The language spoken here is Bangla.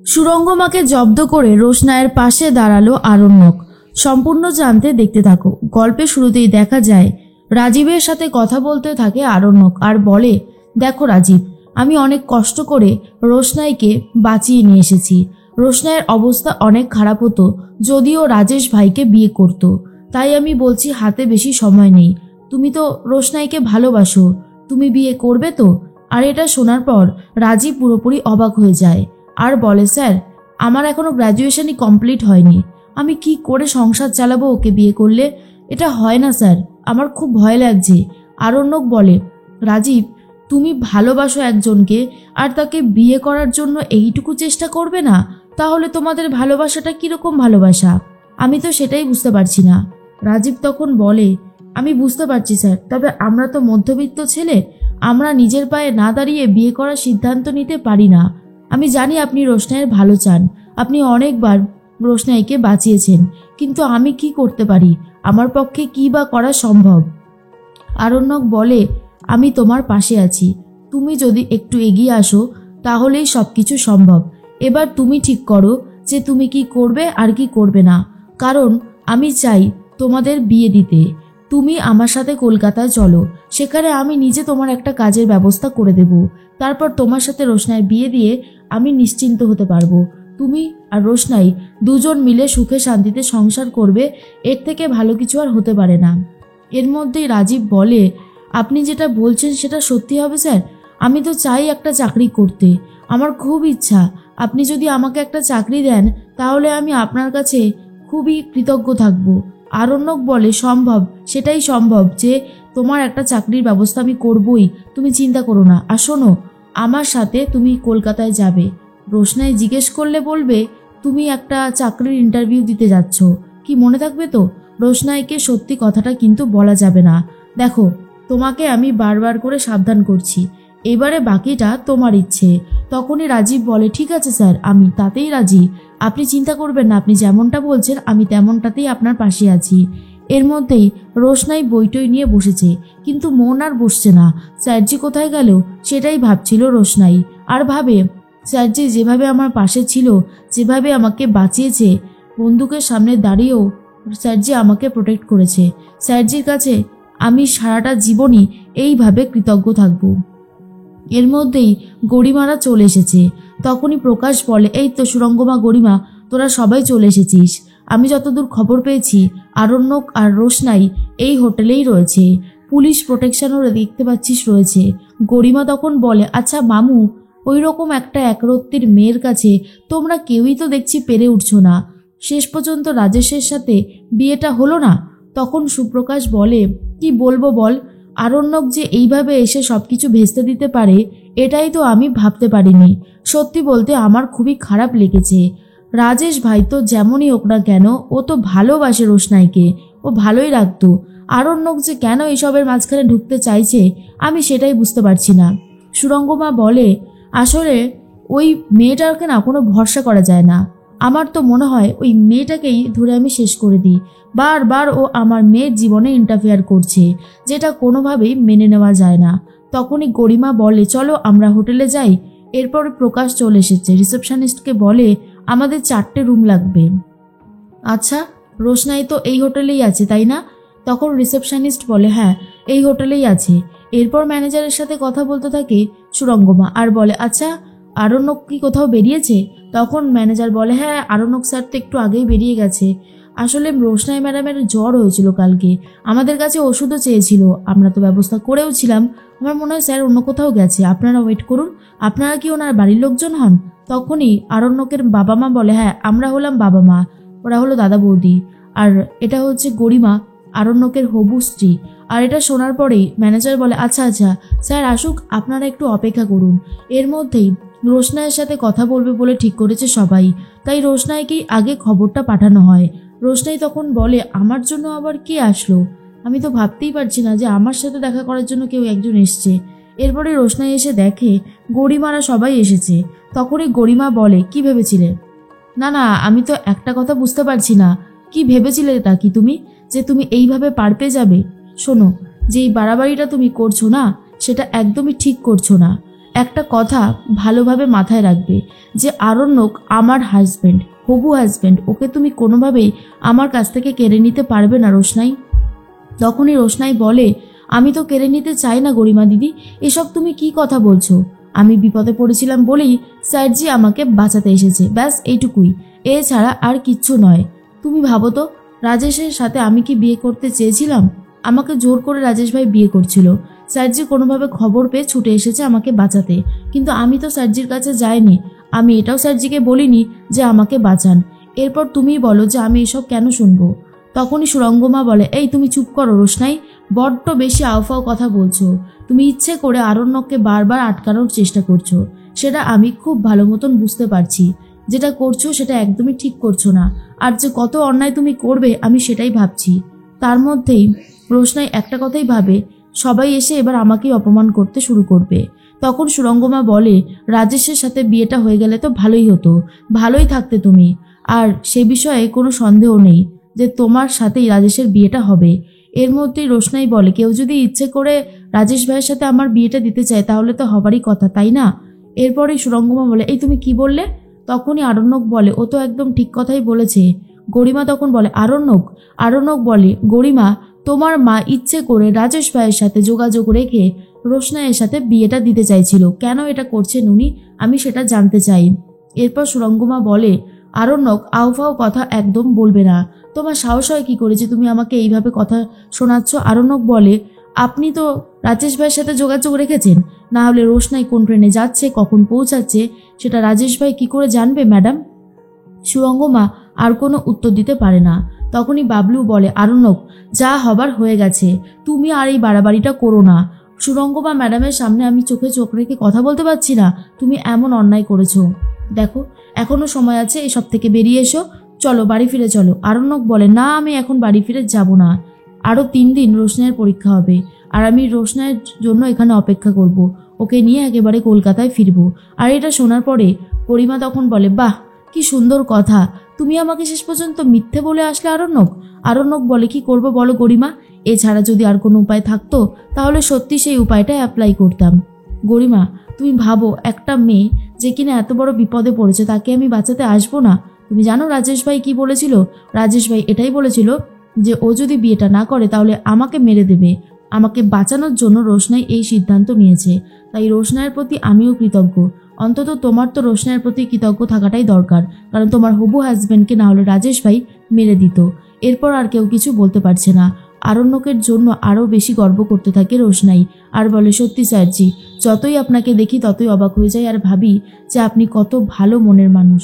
সুরঙ্গমাকে জব্দ করে রোশনাইয়ের পাশে দাঁড়ালো আরণ্যক। সম্পূর্ণ জানতে দেখতে থাকো। গল্পের শুরুতেই দেখা যায় রাজীবের সাথে কথা বলতে থাকে আরণ্যক আর বলে, দেখো রাজীব, আমি অনেক কষ্ট করে রোশনাইকে বাঁচিয়ে নিয়ে এসেছি। রোশনাইয়ের অবস্থা অনেক খারাপ হতো যদিও রাজেশ ভাইকে বিয়ে করত। তাই আমি বলছি হাতে বেশি সময় নেই। তুমি তো রোশনাইকে ভালোবাসো, তুমি বিয়ে করবে তো? আর এটা শোনার পর রাজীব পুরোপুরি অবাক হয়ে যায় আর বলে, স্যার, আমার এখনো গ্র্যাজুয়েশনই কমপ্লিট হয়নি, আমি কি করে সংসার চালাবো ওকে বিয়ে করলে? এটা হয় না স্যার, আমার খুব ভয় লাগছে। আরণ্যক বলে, রাজীব, তুমি ভালোবাসো একজনকে আর তাকে বিয়ে করার জন্য এইটুকু চেষ্টা করবে না? তাহলে তোমাদের ভালোবাসাটা কিরকম ভালোবাসা? আমি তো সেটাই বুঝতে পারছি না। রাজীব তখন বলে, আমি বুঝতে পারছি স্যার, তবে আমরা তো মধ্যবিত্ত ছেলে, আমরা নিজের পায়ে না দাঁড়িয়ে বিয়ে করার সিদ্ধান্ত নিতে পারি না। আমি জানি আপনি রোশনাইয়ের ভালো চান, আপনি অনেকবার রোশনাইকে বাঁচিয়েছেন, কিন্তু আমি কি করতে পারি? আমার পক্ষে কি বা করা সম্ভব? আরণ্যক বলে, আমি তোমার পাশে আছি, তুমি যদি একটু এগিয়ে আসো তাহলেই সব কিছু সম্ভব। এবার তুমি ঠিক করো যে তুমি কি করবে আর কি করবে না, কারণ আমি চাই তোমাদের বিয়ে দিতে। তুমি আমার সাথে কলকাতায় চলো, সেখানে আমি নিজে তোমার একটা কাজের ব্যবস্থা করে দেব। তারপর তোমার সাথে রোশনাইয়ের বিয়ে দিয়ে আমি নিশ্চিন্ত হতে পারবো। তুমি আর রোশনাই দুজন মিলে সুখে শান্তিতে সংসার করবে, এর থেকে ভালো কিছু আর হতে পারে না। এর মধ্যেই রাজীব বলে, আপনি যেটা বলছেন সেটা সত্যি হবে স্যার? আমি তো চাই একটা চাকরি করতে, আমার খুব ইচ্ছা। আপনি যদি আমাকে একটা চাকরি দেন তাহলে আমি আপনার কাছে খুবই কৃতজ্ঞ থাকব। আরণ্যক বলে, সম্ভব, সেটাই সম্ভব যে তোমার একটা চাকরির ব্যবস্থা আমি করবই, তুমি চিন্তা করো না। আর শোনো, আমার সাথে তুমি কলকাতায় যাবে। রোশনাই জিজ্ঞেস করলে বলবে তুমি একটা চাকরির ইন্টারভিউ দিতে যাচ্ছ, কি মনে থাকবে তো? রোশনাইকে সত্যি কথাটা কিন্তু বলা যাবে না। দেখো, তোমাকে আমি বারবার করে সাবধান করছি, এবারে বাকিটা তোমার ইচ্ছে। তখনই রাজীব বলে, ঠিক আছে স্যার, আমি তাতেই রাজি, আপনি চিন্তা করবেন না, আপনি যেমনটা বলছেন আমি তেমনটাতেই আপনার পাশে আছি। এর মধ্যেই রোশনাই বইটই নিয়ে বসেছে, কিন্তু মন আর বসছে না। স্যারজি কোথায় গেল সেটাই ভাবছিল রোশনাই, আর ভাবে, স্যারজি যেভাবে আমার পাশে ছিল, যেভাবে আমাকে বাঁচিয়েছে, বন্দুকের সামনে দাঁড়িয়েও স্যারজি আমাকে প্রোটেক্ট করেছে, স্যারজির কাছে আমি সারাটা জীবনই এইভাবে কৃতজ্ঞ থাকব। এর মধ্যেই গরিমারা চলে এসেছে। তখনই প্রকাশ বলে, এই তো সুরঙ্গমা, গরিমা, তোরা সবাই চলে এসেছিস। আমি যতদূর খবর পেয়েছি আরণ্যক আর রোশনাই এই হোটেলেই রয়েছে, পুলিশ প্রোটেকশনও দেখতে পাচ্ছিস রয়েছে। গরিমা তখন বলে, আচ্ছা মামু, ওই রকম একটা একরত্তির মেয়ের কাছে তোমরা কেউই তো দেখছি পেরে উঠছো না, শেষ পর্যন্ত রাজেশের সাথে বিয়েটা হলো না। তখন সুপ্রকাশ বলে, কি বলবো বল, আরণ্যক যে এইভাবে এসে সবকিছু ভেস্তে দিতে পারে এটাই তো আমি ভাবতে পারিনি। সত্যি বলতে আমার খুবই খারাপ লেগেছে। রাজেশ ভাই তো যেমনই হোক না কেন, ও তো ভালোবাসে রোশনাইকে, ও ভালোই রাখতো। আরণ্যক যে কেন এইসবের মাঝখানে ঢুকতে চাইছে আমি সেটাই বুঝতে পারছি না। সুরঙ্গমা বলে, আসলে ওই মেয়েটাকে না কোনো ভরসা করা যায় না। আমার তো মনে হয় ওই মেয়েটাকেই ধরে আমি শেষ করে দিই। বারবার ও আমার মেয়ের জীবনে ইন্টারফেয়ার করছে, যেটা কোনোভাবেই মেনে নেওয়া যায় না। তখনই গরিমা বলে, চলো আমরা হোটেলে যাই। এরপর প্রকাশ চলে এসেছে, রিসেপশনিস্টকে বলে, আমাদের 4টে রুম লাগবে। আচ্ছা, রোশনাই তো এই হোটেলেই আছে তাই না? তখন রিসেপশনিস্ট বলে, হ্যাঁ, এই হোটেলেই আছে। এরপর ম্যানেজারের সাথে কথা বলতে থাকে সুরঙ্গমা আর বলে, আচ্ছা, আরণ্যক কি কোথাও বেরিয়েছে? তখন ম্যানেজার বলে, হ্যাঁ, আরণ্যক স্যার তো একটু আগেই বেরিয়ে গেছে। আসলে রোশনাই ম্যাডামের জ্বর হয়েছিল কালকে, আমাদের কাছে ওষুধও চেয়েছিল, আমরা তো ব্যবস্থা করেও ছিলাম। আমার মনে হয় স্যার অন্য কোথাও গেছে, আপনারা ওয়েট করুন। আপনারা কি ওনার বাড়ির লোকজন হন? তখনই আরণ্যকের বাবা মা বলে, হ্যাঁ, আমরা হলাম বাবা মা, ওরা হলো দাদা বৌদি, আর এটা হচ্ছে গরিমা, আরণ্যকের হবু স্ত্রী। আর এটা শোনার পরেই ম্যানেজার বলে, আচ্ছা আচ্ছা স্যার আসুক, আপনারা একটু অপেক্ষা করুন। এর মধ্যেই রোশনাইয়ের সাথে কথা বলবে বলে ঠিক করেছে সবাই, তাই রোশনাইকেই আগে খবরটা পাঠানো হয়। রোশনাই তখন বলে, আমার জন্য আবার কে আসলো? আমি তো ভাবতেই পারছি না যে আমার সাথে দেখা করার জন্য কেউ একজন এসছে। এরপরে রোশনাই এসে দেখে গরিমারা সবাই এসেছে। তখনই গরিমা বলে, কি ভেবেছিলে? না না, আমি তো একটা কথা বুঝতে পারছি না, কি ভেবেছিলে তা কি তুমি, যে তুমি এইভাবে পার পেয়ে যাবে? শোনো, যে এই বাড়াবাড়িটা তুমি করছো না সেটা একদমই ঠিক করছো না। একটা কথা ভালোভাবে মাথায় রাখবে যে আরণ্যক আমার হাজব্যান্ড, হবু হাজব্যান্ড, ওকে তুমি কোনোভাবেই আমার কাছ থেকে কেড়ে নিতে পারবে না রোশনাই। তখনই রোশনাই বলে, আমি তো কেড়ে নিতে চাই না গরিমা দিদি, এসব তুমি কি কথা বলছো? আমি বিপদে পড়েছিলাম বলেই স্যারজি আমাকে বাঁচাতে এসেছে, ব্যাস এইটুকুই, এছাড়া আর কিচ্ছু নয়। তুমি ভাবো তো, রাজেশের সাথে আমি কি বিয়ে করতে চেয়েছিলাম? আমাকে জোর করে রাজেশ ভাই বিয়ে করছিল। স্যারজি কোনোভাবে খবর পেয়ে ছুটে এসেছে আমাকে বাঁচাতে, কিন্তু আমি তো স্যারজির কাছে যাইনি। আমি এটাও স্যারজিকে বলিনি যে আমাকে বাঁচান। এরপর তুমিই বলো যে আমি এসব কেন শুনবো? তখনই সুরঙ্গমা বলে, এই তুমি চুপ করো রোশনাই, বড্ড বেশি আউফাও কথা বলছো। তুমি ইচ্ছে করে আরণ্যককে বারবার আটকানোর চেষ্টা করছো, সেটা আমি খুব ভালো মতন বুঝতে পারছি। যেটা করছো সেটা একদমই ঠিক করছো না, আর যে কত অন্যায় তুমি করবে আমি সেটাই ভাবছি। তার মধ্যেই রোশনাই একটা কথাই ভাবে, সবাই এসে এবার আমাকেই অপমান করতে শুরু করবে। তখন সুরঙ্গমা বলে, রাজেশের সাথে বিয়েটা হয়ে গেলে তো ভালোই হতো, ভালোই থাকতে তুমি, আর সে বিষয়ে কোনো সন্দেহ নেই যে তোমার সাথেই রাজেশের বিয়েটা হবে। এর মধ্যেই রোশনাই বলে, কেউ যদি ইচ্ছে করে রাজেশ ভাইয়ের সাথে আমার বিয়েটা দিতে চায় তাহলে তো হবারই কথা, তাই না? এরপরেই সুরঙ্গমা বলে, এই তুমি কি বললে? তখনই আরণ্যক বলে, ও তো একদম ঠিক কথাই বলেছে। গরিমা তখন বলে, আরণ্যক বলে, গরিমা, তোমার মা ইচ্ছে করে রাজেশ ভাইয়ের সাথে যোগাযোগ রেখে রোশনাইয়ের সাথে বিয়েটা দিতে চাইছিল। কেন এটা করছেন উনি, আমি সেটা জানতে চাই। এরপর সুরঙ্গমা বলে, আরণ্যক, আউফাও কথা একদম বলবে না। তোমার সাহস হয় কি করেছে তুমি আমাকে এইভাবে কথা শোনাচ্ছ? আরণ্যক বলে, আপনি তো রাজেশ ভাইয়ের সাথে যোগাযোগ রেখেছেন, না হলে রোশনাই কোন ট্রেনে যাচ্ছে, কখন পৌঁছাচ্ছে, সেটা রাজেশ ভাই কি করে জানবে ম্যাডাম? সুরঙ্গমা আর কোনো উত্তর দিতে পারে না। তখনই বাবলু বলে, আরণ্যক, যা হবার হয়ে গেছে, তুমি আর এই বাড়াবাড়িটা করো না। সুরঙ্গমা ম্যাডামের সামনে আমি চোখে চোখ রেখে কথা বলতে পারছি না, তুমি এমন অন্যায় করেছো। দেখো, এখনো সময় আছে, এসব থেকে বেরিয়ে এসো, চলো বাড়ি ফিরে চলো। আরণ্যক বলে, না, আমি এখন বাড়ি ফিরে যাব না। আরও 3 দিন রোশনাইয়ের পরীক্ষা হবে, আর আমি রোশনাইয়ের জন্য এখানে অপেক্ষা করব। ওকে নিয়ে একেবারে কলকাতায় ফিরব। আর এটা শোনার পরে গরিমা তখন বলে, বাহ, কি সুন্দর কথা, তুমি আমাকে শেষ পর্যন্ত মিথ্যে বলে আসলে আরণ্যক। আরণ্যক বলে, কি করব বলো গরিমা, এছাড়া যদি আর কোনো উপায় থাকতো তাহলে সত্যি সেই উপায়টা অ্যাপ্লাই করতাম। গরিমা, তুমি ভাবো, একটা মেয়ে যে কিনা এত বড় বিপদে পড়েছে, তাকে আমি বাঁচাতে আসবো না? তুমি জানো রাজেশ ভাই কি বলেছিল? রাজেশ ভাই এটাই বলেছিল যে ও যদি বিয়েটা না করে তাহলে আমাকে মেরে দেবে। আমাকে বাঁচানোর জন্য রোশনাই এই সিদ্ধান্ত নিয়েছে। তাই রোশনাইয়ের প্রতি আমিও কৃতজ্ঞ। অন্তত তোমার তো রোশনাইয়ের প্রতি কৃতজ্ঞ থাকাটাই দরকার, কারণ তোমার হবু হাজব্যান্ডকে না হলে রাজেশ ভাই মেরে দিত। এরপর আর কেউ কিছু বলতে পারছে না। আরণ্যকের জন্য আরও বেশি গর্ব করতে থাকে রোশনাই, আর বলে, সত্যি স্যারজি, যতই আপনাকে দেখি ততই অবাক হয়ে যাই আর ভাবি যে আপনি কত ভালো মনের মানুষ।